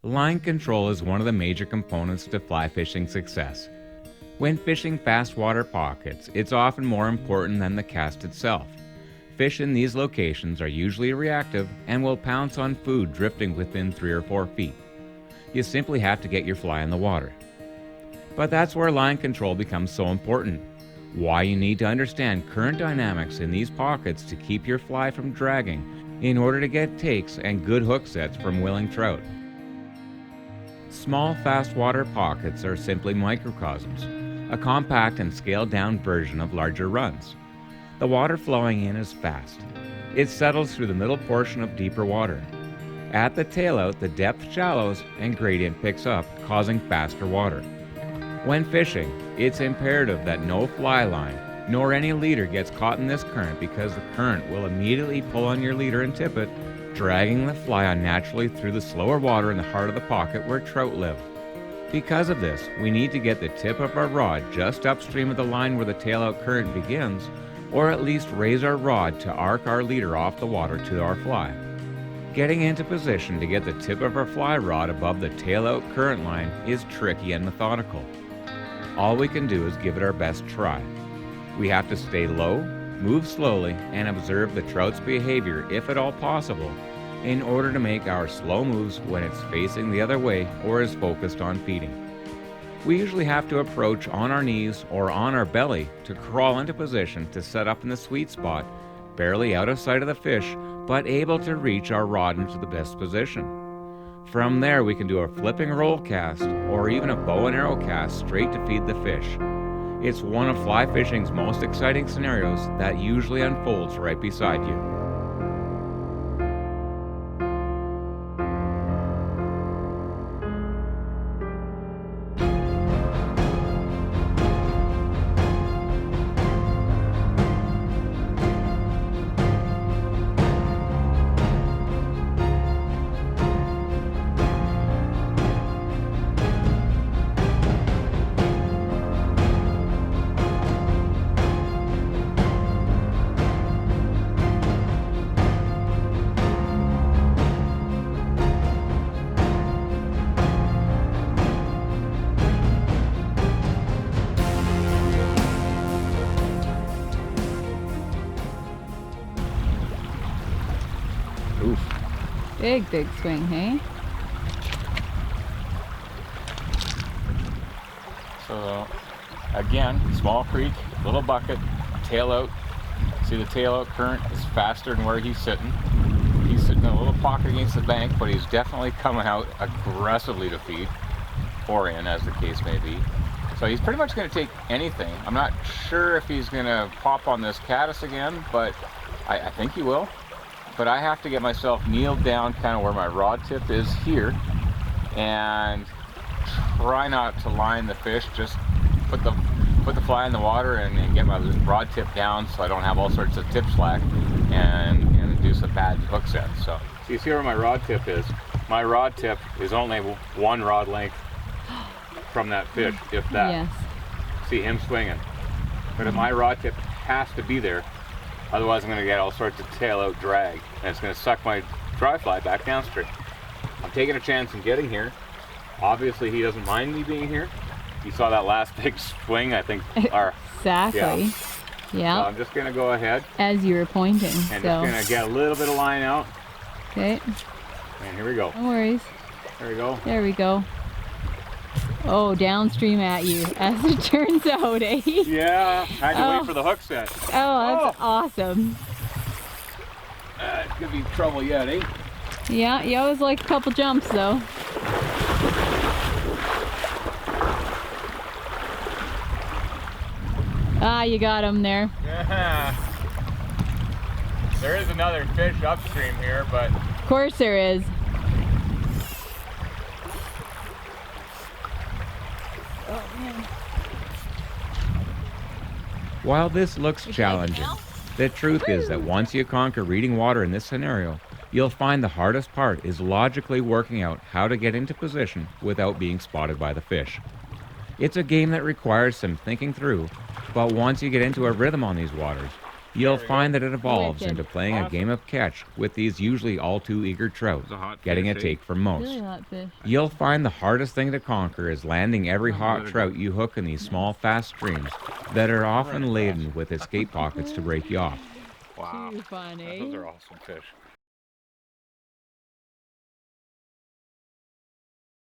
Line control is one of the major components to fly fishing success. When fishing fast water pockets, it's often more important than the cast itself. Fish in these locations are usually reactive and will pounce on food drifting within 3 or 4 feet. You simply have to get your fly in the water. But that's where line control becomes so important. Why you need to understand current dynamics in these pockets to keep your fly from dragging in order to get takes and good hook sets from willing trout. Small fast water pockets are simply microcosms, a compact and scaled down version of larger runs. The water flowing in is fast. It settles through the middle portion of deeper water. At the tailout, the depth shallows and gradient picks up, causing faster water. When fishing, it's imperative that no fly line nor any leader gets caught in this current, because the current will immediately pull on your leader and tip it, dragging the fly unnaturally through the slower water in the heart of the pocket where trout live. Because of this, we need to get the tip of our rod just upstream of the line where the tailout current begins, or at least raise our rod to arc our leader off the water to our fly. Getting into position to get the tip of our fly rod above the tailout current line is tricky and methodical. All we can do is give it our best try. We have to stay low, move slowly, and observe the trout's behavior if at all possible, in order to make our slow moves when it's facing the other way or is focused on feeding. We usually have to approach on our knees or on our belly to crawl into position to set up in the sweet spot, barely out of sight of the fish, but able to reach our rod into the best position. From there, we can do a flipping roll cast or even a bow and arrow cast straight to feed the fish. It's one of fly fishing's most exciting scenarios that usually unfolds right beside you. Oof. Big swing, hey? So again, small creek, little bucket, tail out. See, the tail out current is faster than where he's sitting. He's sitting in a little pocket against the bank, but he's definitely coming out aggressively to feed, or in, as the case may be. So he's pretty much going to take anything. I'm not sure if he's going to pop on this caddis again, but I think he will. But I have to get myself kneeled down kind of where my rod tip is here, and try not to line the fish, just put the fly in the water and get my rod tip down so I don't have all sorts of tip slack and do some bad hook sets. So you see where my rod tip is. My rod tip is only one rod length from that fish, if that. Yes. See him swinging. But if my rod tip has to be there, otherwise I'm going to get all sorts of tail out drag, and it's going to suck my dry fly back downstream. I'm taking a chance in getting here. Obviously he doesn't mind me being here. You saw that last big swing, I think. Exactly. Yeah. So I'm just going to go ahead. As you were pointing. And just going to get a little bit of line out. Okay. And here we go. No worries. There we go. There we go. Oh, downstream at you, as it turns out, eh? Yeah, had to wait for the hook set. Oh, that's awesome. It's going to be trouble yet, eh? Yeah, you always like a couple jumps, though. Ah, you got him there. Yeah. There is another fish upstream here, but... Of course there is. While this looks challenging, the truth is that once you conquer reading water in this scenario, you'll find the hardest part is logically working out how to get into position without being spotted by the fish. It's a game that requires some thinking through, but once you get into a rhythm on these waters, You'll find that it evolves Wicked. into playing a game of catch with these usually all too eager trout, getting a take from most. Really hot fish. You'll find the hardest thing to conquer is landing every hot trout you hook in these small, fast streams that are often laden with escape pockets to break you off. Wow. Too fun, eh? Those are awesome fish.